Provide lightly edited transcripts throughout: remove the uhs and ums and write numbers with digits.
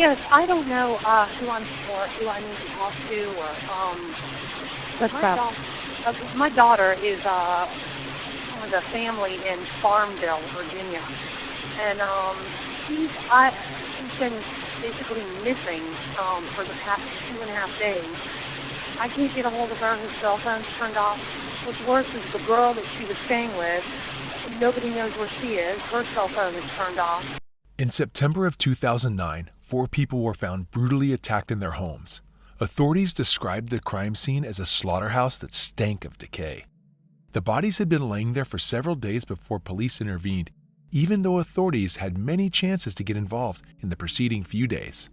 Yes, I don't know who I'm for, who I need to talk to, or What's my, up? my daughter is with a family in Farmville, Virginia, and she's been basically missing for the past 2.5 days. I can't get a hold of her. Her cell phone's turned off. What's worse is the girl that she was staying with. Nobody knows where she is. Her cell phone is turned off. In September of 2009, 4 people were found brutally attacked in their homes. Authorities described the crime scene as a slaughterhouse that stank of decay. The bodies had been laying there for several days before police intervened, even though authorities had many chances to get involved in the preceding few days.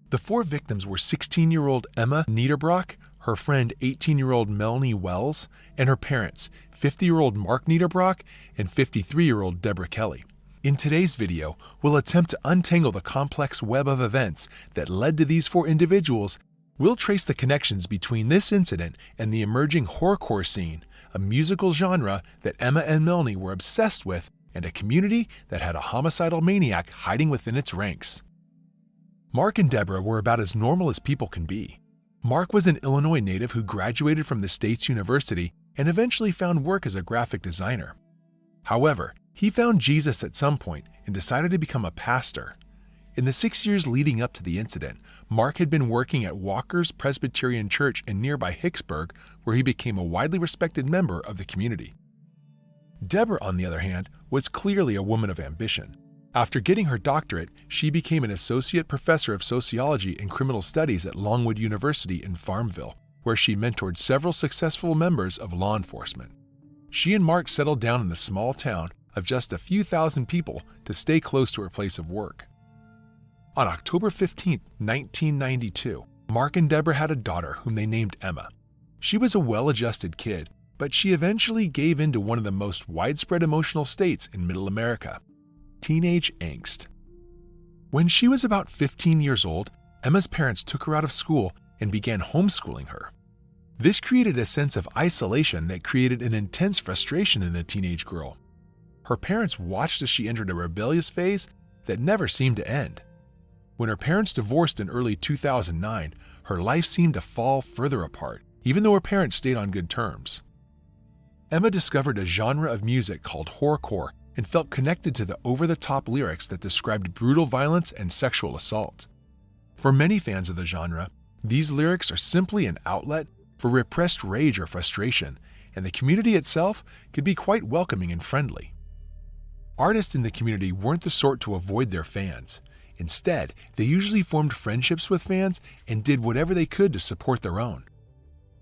The 4 victims were 16-year-old Emma Niederbrock, her friend 18-year-old Melanie Wells, and her parents, 50-year-old Mark Niederbrock and 53-year-old Deborah Kelly. In today's video, we'll attempt to untangle the complex web of events that led to these 4 individuals. We'll trace the connections between this incident and the emerging horrorcore scene, a musical genre that Emma and Melanie were obsessed with, and a community that had a homicidal maniac hiding within its ranks. Mark and Deborah were about as normal as people can be. Mark was an Illinois native who graduated from the state's university and eventually found work as a graphic designer. However, he found Jesus at some point and decided to become a pastor. In the 6 years leading up to the incident, Mark had been working at Walker's Presbyterian Church in nearby Hicksburg, where he became a widely respected member of the community. Deborah, on the other hand, was clearly a woman of ambition. After getting her doctorate, she became an associate professor of sociology and criminal studies at Longwood University in Farmville, where she mentored several successful members of law enforcement. She and Mark settled down in the small town of just a few thousand people to stay close to her place of work. On October 15, 1992, Mark and Deborah had a daughter whom they named Emma. She was a well-adjusted kid, but she eventually gave in to one of the most widespread emotional states in Middle America: teenage angst. When she was about 15 years old, Emma's parents took her out of school and began homeschooling her. This created a sense of isolation that created an intense frustration in the teenage girl. Her parents watched as she entered a rebellious phase that never seemed to end. When her parents divorced in early 2009, her life seemed to fall further apart, even though her parents stayed on good terms. Emma discovered a genre of music called horrorcore and felt connected to the over-the-top lyrics that described brutal violence and sexual assault. For many fans of the genre, these lyrics are simply an outlet for repressed rage or frustration, and the community itself could be quite welcoming and friendly. Artists in the community weren't the sort to avoid their fans. Instead, they usually formed friendships with fans and did whatever they could to support their own.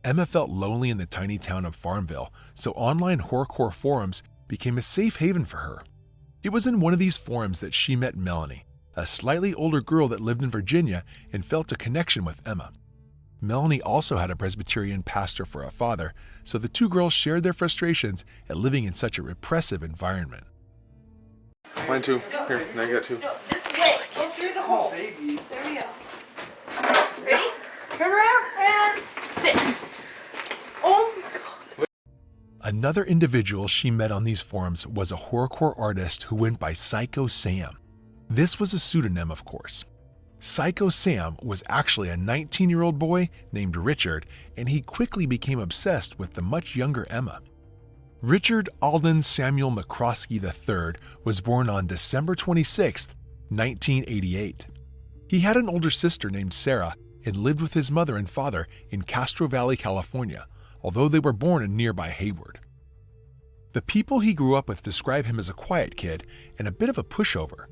Emma felt lonely in the tiny town of Farmville, so online horrorcore forums became a safe haven for her. It was in one of these forums that she met Melanie, a slightly older girl that lived in Virginia and felt a connection with Emma. Melanie also had a Presbyterian pastor for a father, so the 2 girls shared their frustrations at living in such a repressive environment. Mine too. Here, now you got 2. No, just wait. Go through the hole. There we go. Ready? Turn around and sit. Oh my God. Another individual she met on these forums was a horrorcore artist who went by Psycho Sam. This was a pseudonym, of course. Psycho Sam was actually a 19-year-old boy named Richard, and he quickly became obsessed with the much younger Emma. Richard Alden Samuel McCroskey III was born on December 26, 1988. He had an older sister named Sarah and lived with his mother and father in Castro Valley, California, although they were born in nearby Hayward. The people he grew up with describe him as a quiet kid and a bit of a pushover.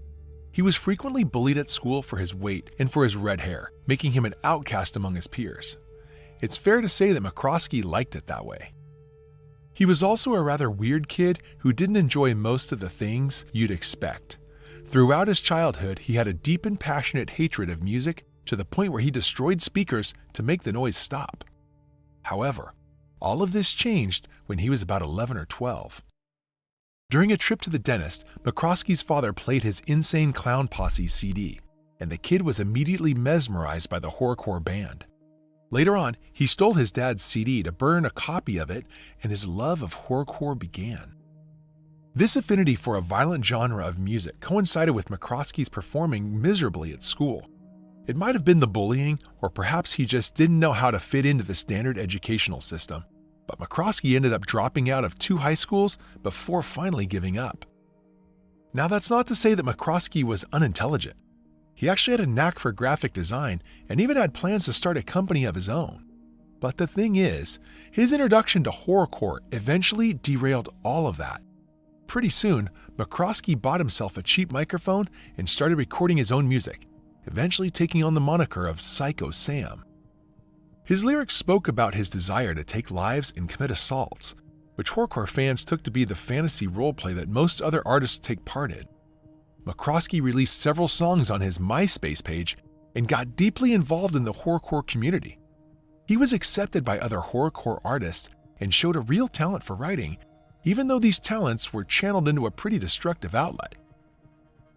He was frequently bullied at school for his weight and for his red hair, making him an outcast among his peers. It's fair to say that McCroskey liked it that way. He was also a rather weird kid who didn't enjoy most of the things you'd expect. Throughout his childhood, he had a deep and passionate hatred of music to the point where he destroyed speakers to make the noise stop. However, all of this changed when he was about 11 or 12. During a trip to the dentist, McCroskey's father played his Insane Clown Posse CD, and the kid was immediately mesmerized by the horrorcore band. Later on, he stole his dad's CD to burn a copy of it, and his love of horrorcore began. This affinity for a violent genre of music coincided with McCroskey's performing miserably at school. It might have been the bullying, or perhaps he just didn't know how to fit into the standard educational system. But McCroskey ended up dropping out of 2 high schools before finally giving up. Now, that's not to say that McCroskey was unintelligent. He actually had a knack for graphic design and even had plans to start a company of his own. But the thing is, his introduction to horrorcore eventually derailed all of that. Pretty soon, McCroskey bought himself a cheap microphone and started recording his own music, eventually taking on the moniker of Psycho Sam. His lyrics spoke about his desire to take lives and commit assaults, which horrorcore fans took to be the fantasy roleplay that most other artists take part in. McCroskey released several songs on his MySpace page and got deeply involved in the horrorcore community. He was accepted by other horrorcore artists and showed a real talent for writing, even though these talents were channeled into a pretty destructive outlet.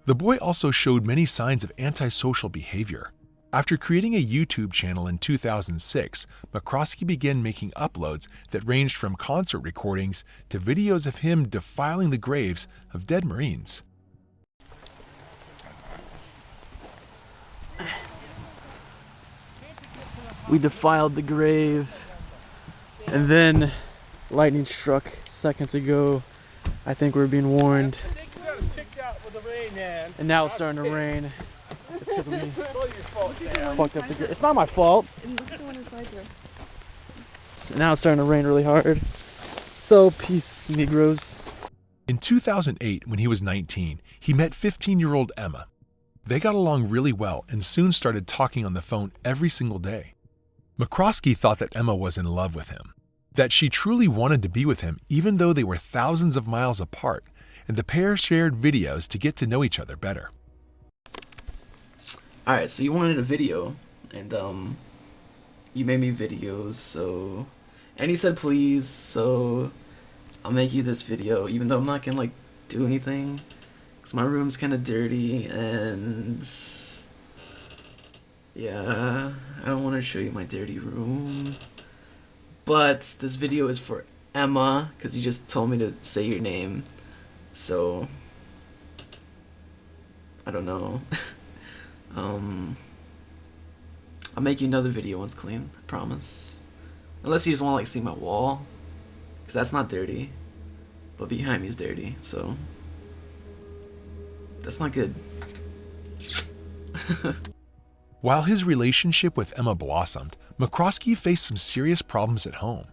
The boy also showed many signs of antisocial behavior. After creating a YouTube channel in 2006, McCroskey began making uploads that ranged from concert recordings to videos of him defiling the graves of dead Marines. We defiled the grave, and then lightning struck seconds ago. I think we're being warned. And now it's starting to rain. It's because we fucked up the grave. It's not my fault. Now it's starting to rain really hard. So, peace, Negroes. In 2008, when he was 19, he met 15-year-old Emma. They got along really well and soon started talking on the phone every single day. McCroskey thought that Emma was in love with him, that she truly wanted to be with him even though they were thousands of miles apart, and the pair shared videos to get to know each other better. Alright, so you wanted a video, and you made me videos, so... And he said please, so I'll make you this video, even though I'm not gonna, do anything, because my room's kind of dirty, and... yeah, I don't want to show you my dirty room. But this video is for Emma, because you just told me to say your name, so... I don't know. I'll make you another video once clean, I promise. Unless you just want to see my wall, because that's not dirty, but behind me is dirty, so that's not good. While his relationship with Emma blossomed, McCroskey faced some serious problems at home.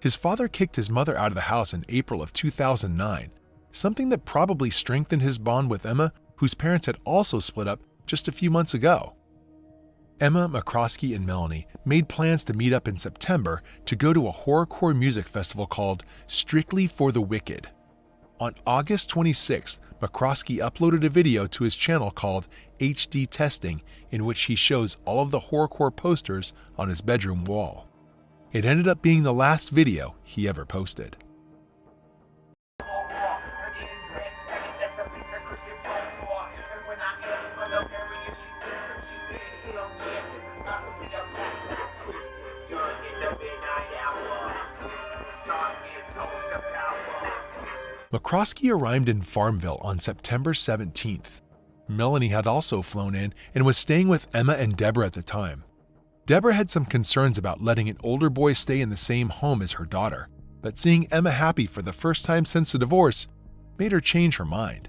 His father kicked his mother out of the house in April of 2009, something that probably strengthened his bond with Emma, whose parents had also split up just a few months ago. Emma, McCroskey, and Melanie made plans to meet up in September to go to a horrorcore music festival called Strictly for the Wicked. On August 26th, McCroskey uploaded a video to his channel called HD Testing, in which he shows all of the horrorcore posters on his bedroom wall. It ended up being the last video he ever posted. McCroskey arrived in Farmville on September 17th. Melanie had also flown in and was staying with Emma and Deborah at the time. Deborah had some concerns about letting an older boy stay in the same home as her daughter, but seeing Emma happy for the first time since the divorce made her change her mind.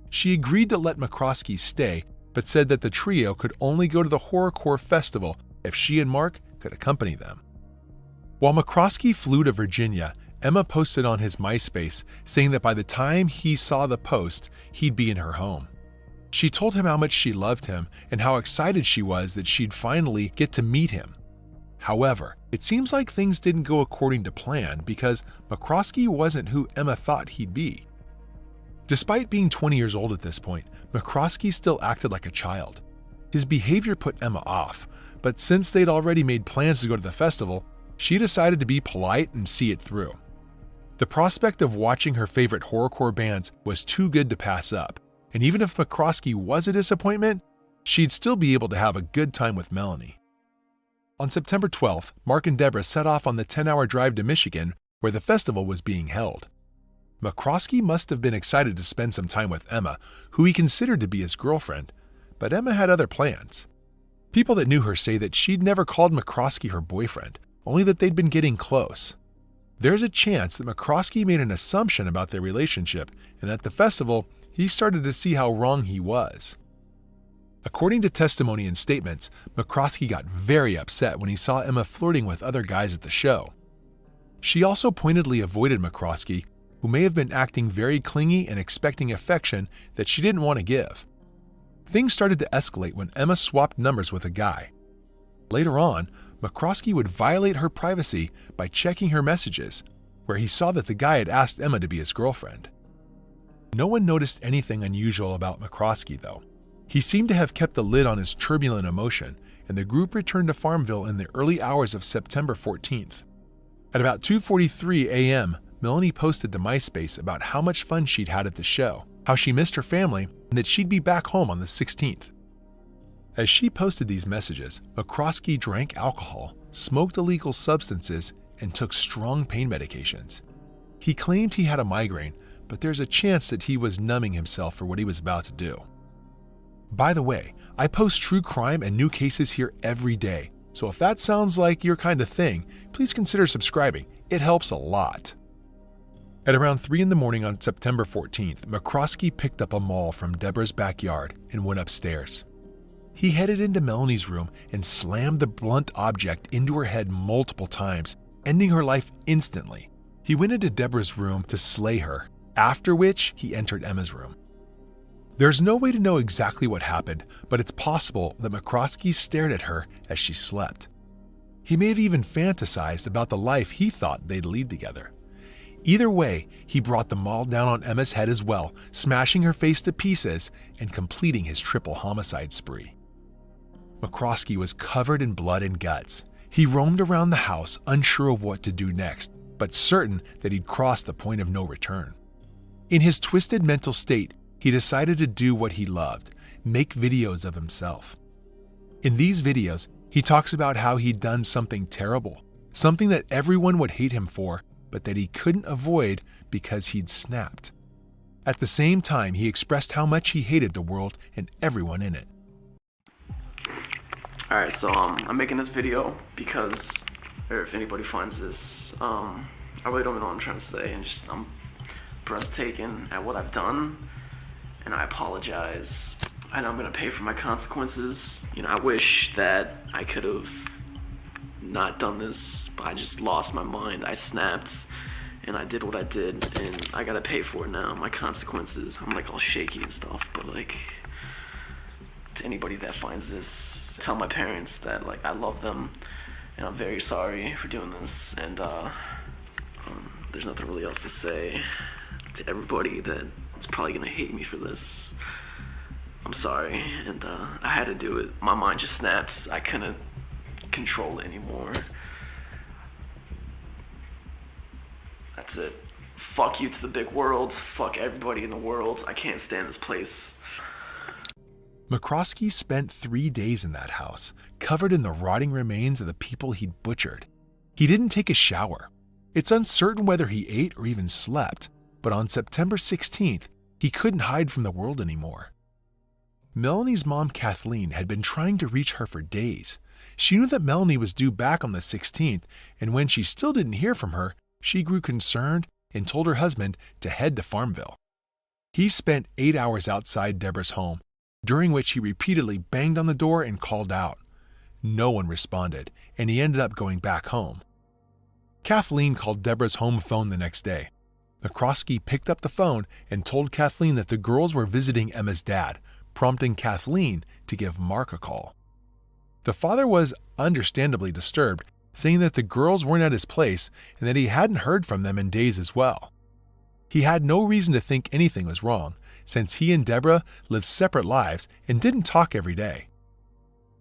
She agreed to let McCroskey stay, but said that the trio could only go to the horrorcore festival if she and Mark could accompany them. While McCroskey flew to Virginia, Emma posted on his MySpace saying that by the time he saw the post, he'd be in her home. She told him how much she loved him and how excited she was that she'd finally get to meet him. However, it seems like things didn't go according to plan because McCroskey wasn't who Emma thought he'd be. Despite being 20 years old at this point, McCroskey still acted like a child. His behavior put Emma off, but since they'd already made plans to go to the festival, she decided to be polite and see it through. The prospect of watching her favorite horrorcore bands was too good to pass up, and even if McCroskey was a disappointment, she'd still be able to have a good time with Melanie. On September 12th, Mark and Deborah set off on the 10-hour drive to Michigan, where the festival was being held. McCroskey must have been excited to spend some time with Emma, who he considered to be his girlfriend, but Emma had other plans. People that knew her say that she'd never called McCroskey her boyfriend, only that they'd been getting close. There's a chance that McCroskey made an assumption about their relationship, and at the festival, he started to see how wrong he was. According to testimony and statements, McCroskey got very upset when he saw Emma flirting with other guys at the show. She also pointedly avoided McCroskey, who may have been acting very clingy and expecting affection that she didn't want to give. Things started to escalate when Emma swapped numbers with a guy. Later on, McCroskey would violate her privacy by checking her messages, where he saw that the guy had asked Emma to be his girlfriend. No one noticed anything unusual about McCroskey, though. He seemed to have kept the lid on his turbulent emotion, and the group returned to Farmville in the early hours of September 14th. At about 2:43 a.m., Melanie posted to MySpace about how much fun she'd had at the show, how she missed her family, and that she'd be back home on the 16th. As she posted these messages, McCroskey drank alcohol, smoked illegal substances, and took strong pain medications. He claimed he had a migraine, but there's a chance that he was numbing himself for what he was about to do. By the way, I post true crime and new cases here every day, so if that sounds like your kind of thing, please consider subscribing. It helps a lot. At around 3 in the morning on September 14th, McCroskey picked up a maul from Deborah's backyard and went upstairs. He headed into Melanie's room and slammed the blunt object into her head multiple times, ending her life instantly. He went into Deborah's room to slay her, after which he entered Emma's room. There's no way to know exactly what happened, but it's possible that McCroskey stared at her as she slept. He may have even fantasized about the life he thought they'd lead together. Either way, he brought the maul down on Emma's head as well, smashing her face to pieces and completing his triple homicide spree. McCroskey was covered in blood and guts. He roamed around the house, unsure of what to do next, but certain that he'd crossed the point of no return. In his twisted mental state, he decided to do what he loved, make videos of himself. In these videos, he talks about how he'd done something terrible, something that everyone would hate him for, but that he couldn't avoid because he'd snapped. At the same time, he expressed how much he hated the world and everyone in it. Alright, so I'm making this video because, or if anybody finds this, I really don't know what I'm trying to say, and just I'm breathtaking at what I've done, and I apologize. I know I'm gonna pay for my consequences. You know, I wish that I could have not done this, but I just lost my mind. I snapped, and I did what I did, and I gotta pay for it now. My consequences. I'm like all shaky and stuff, but like, to anybody that finds this, tell my parents that like I love them, and I'm very sorry for doing this, and there's nothing really else to say. To everybody that is probably gonna hate me for this, I'm sorry, and I had to do it. My mind just snapped. I couldn't control it anymore. That's it. Fuck you to the big world. Fuck everybody in the world. I can't stand this place. McCroskey spent 3 days in that house, covered in the rotting remains of the people he'd butchered. He didn't take a shower. It's uncertain whether he ate or even slept, but on September 16th, he couldn't hide from the world anymore. Melanie's mom, Kathleen, had been trying to reach her for days. She knew that Melanie was due back on the 16th, and when she still didn't hear from her, she grew concerned and told her husband to head to Farmville. He spent 8 hours outside Deborah's home, during which he repeatedly banged on the door and called out. No one responded, and he ended up going back home. Kathleen called Deborah's home phone the next day. McCroskey picked up the phone and told Kathleen that the girls were visiting Emma's dad, prompting Kathleen to give Mark a call. The father was understandably disturbed, saying that the girls weren't at his place and that he hadn't heard from them in days as well. He had no reason to think anything was wrong, since he and Deborah lived separate lives and didn't talk every day.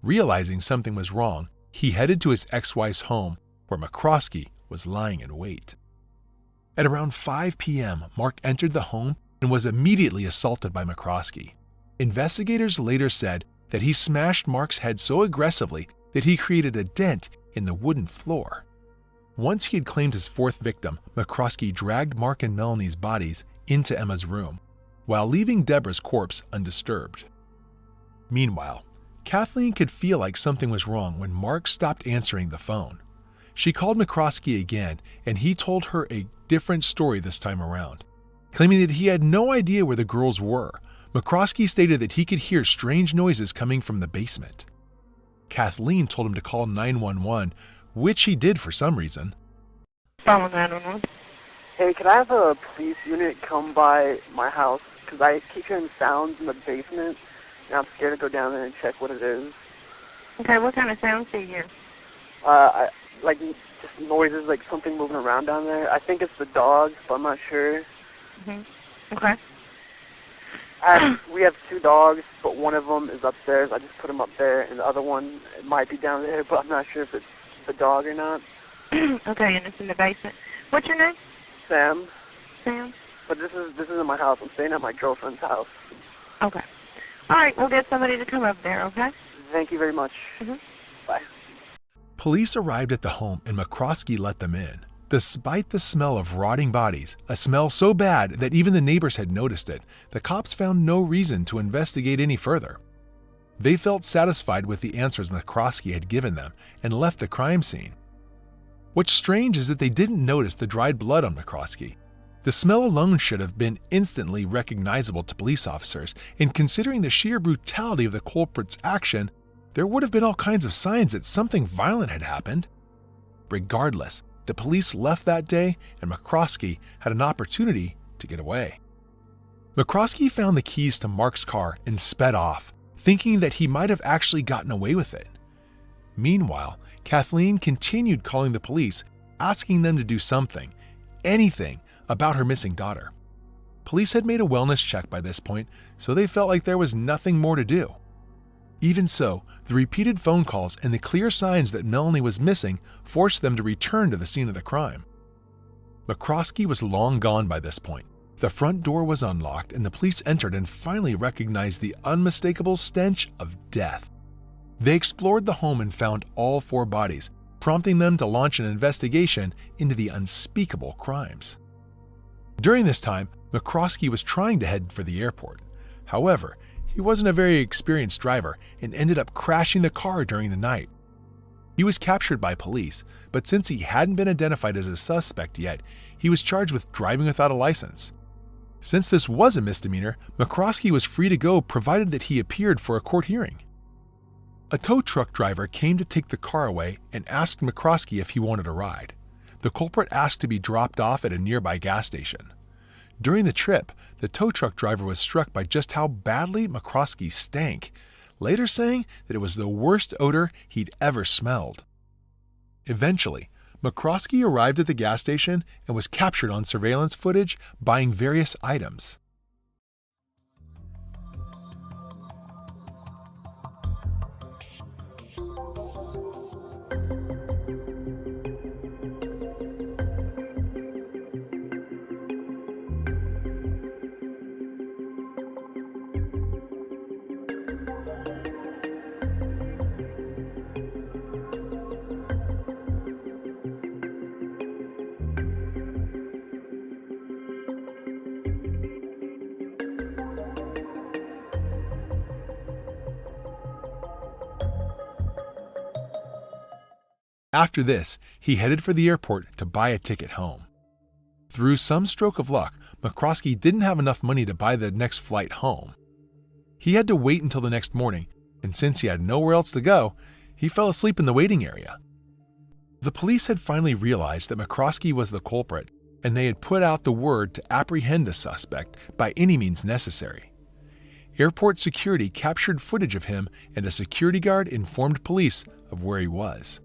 Realizing something was wrong, he headed to his ex-wife's home, where McCroskey was lying in wait. At around 5 p.m., Mark entered the home and was immediately assaulted by McCroskey. Investigators later said that he smashed Mark's head so aggressively that he created a dent in the wooden floor. Once he had claimed his fourth victim, McCroskey dragged Mark and Melanie's bodies into Emma's room, while leaving Deborah's corpse undisturbed. Meanwhile, Kathleen could feel like something was wrong when Mark stopped answering the phone. She called McCroskey again, and he told her a different story this time around. Claiming that he had no idea where the girls were, McCroskey stated that he could hear strange noises coming from the basement. Kathleen told him to call 911, which he did for some reason. Follow 911. Hey, could I have a police unit come by my house? Because I keep hearing sounds in the basement, and I'm scared to go down there and check what it is. Okay, what kind of sounds do you hear? Like just noises, like something moving around down there. I think it's the dogs, but I'm not sure. Okay. We have 2 dogs, but one of them is upstairs. I just put him up there, and the other one might be down there, but I'm not sure if it's the dog or not. Okay, and it's in the basement. What's your name? Sam. Sam? But this isn't my house. I'm staying at my girlfriend's house. Okay. All right, we'll get somebody to come up there, okay? Thank you very much. Bye. Police arrived at the home and McCroskey let them in, despite the smell of rotting bodies, a smell so bad that even the neighbors had noticed it. The cops found no reason to investigate any further. They felt satisfied with the answers McCroskey had given them and left the crime scene. What's strange is that they didn't notice the dried blood on McCroskey. The smell alone should have been instantly recognizable to police officers, and considering the sheer brutality of the culprit's action, there would have been all kinds of signs that something violent had happened. Regardless, the police left that day, and McCroskey had an opportunity to get away. McCroskey found the keys to Mark's car and sped off, thinking that he might have actually gotten away with it. Meanwhile, Kathleen continued calling the police, asking them to do something, anything, about her missing daughter. Police had made a wellness check by this point, so they felt like there was nothing more to do. Even so, the repeated phone calls and the clear signs that Melanie was missing forced them to return to the scene of the crime. McCroskey was long gone by this point. The front door was unlocked and the police entered and finally recognized the unmistakable stench of death. They explored the home and found all 4 bodies, prompting them to launch an investigation into the unspeakable crimes. During this time, McCroskey was trying to head for the airport. However, he wasn't a very experienced driver and ended up crashing the car during the night. He was captured by police, but since he hadn't been identified as a suspect yet, he was charged with driving without a license. Since this was a misdemeanor, McCroskey was free to go provided that he appeared for a court hearing. A tow truck driver came to take the car away and asked McCroskey if he wanted a ride. The culprit asked to be dropped off at a nearby gas station. During the trip, the tow truck driver was struck by just how badly McCroskey stank, later saying that it was the worst odor he'd ever smelled. Eventually, McCroskey arrived at the gas station and was captured on surveillance footage buying various items. After this, he headed for the airport to buy a ticket home. Through some stroke of luck, McCroskey didn't have enough money to buy the next flight home. He had to wait until the next morning, and since he had nowhere else to go, he fell asleep in the waiting area. The police had finally realized that McCroskey was the culprit, and they had put out the word to apprehend the suspect by any means necessary. Airport security captured footage of him, and a security guard informed police of where he was.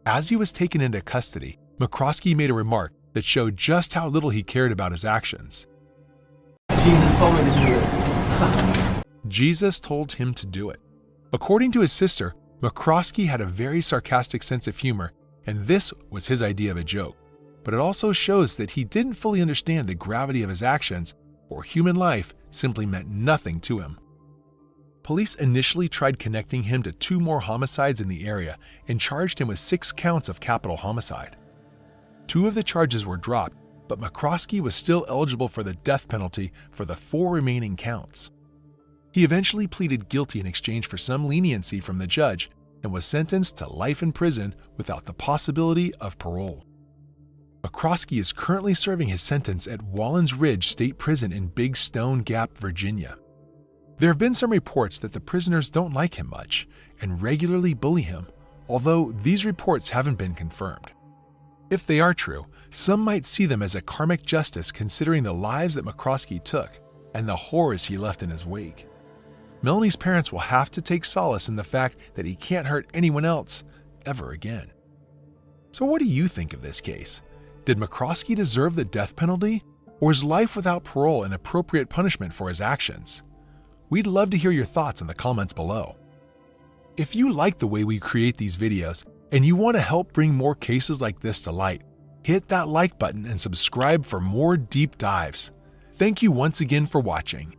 As he was taken into custody, McCroskey made a remark that showed just how little he cared about his actions. Jesus told me to do it. Jesus told him to do it. According to his sister, McCroskey had a very sarcastic sense of humor, and this was his idea of a joke. But it also shows that he didn't fully understand the gravity of his actions, or human life simply meant nothing to him. Police initially tried connecting him to 2 more homicides in the area and charged him with 6 counts of capital homicide. 2 of the charges were dropped, but McCroskey was still eligible for the death penalty for the 4 remaining counts. He eventually pleaded guilty in exchange for some leniency from the judge and was sentenced to life in prison without the possibility of parole. McCroskey is currently serving his sentence at Wallens Ridge State Prison in Big Stone Gap, Virginia. There have been some reports that the prisoners don't like him much and regularly bully him, although these reports haven't been confirmed. If they are true, some might see them as a karmic justice considering the lives that McCroskey took and the horrors he left in his wake. Melanie's parents will have to take solace in the fact that he can't hurt anyone else ever again. So what do you think of this case? Did McCroskey deserve the death penalty, or is life without parole an appropriate punishment for his actions? We'd love to hear your thoughts in the comments below. If you like the way we create these videos and you want to help bring more cases like this to light, hit that like button and subscribe for more deep dives. Thank you once again for watching.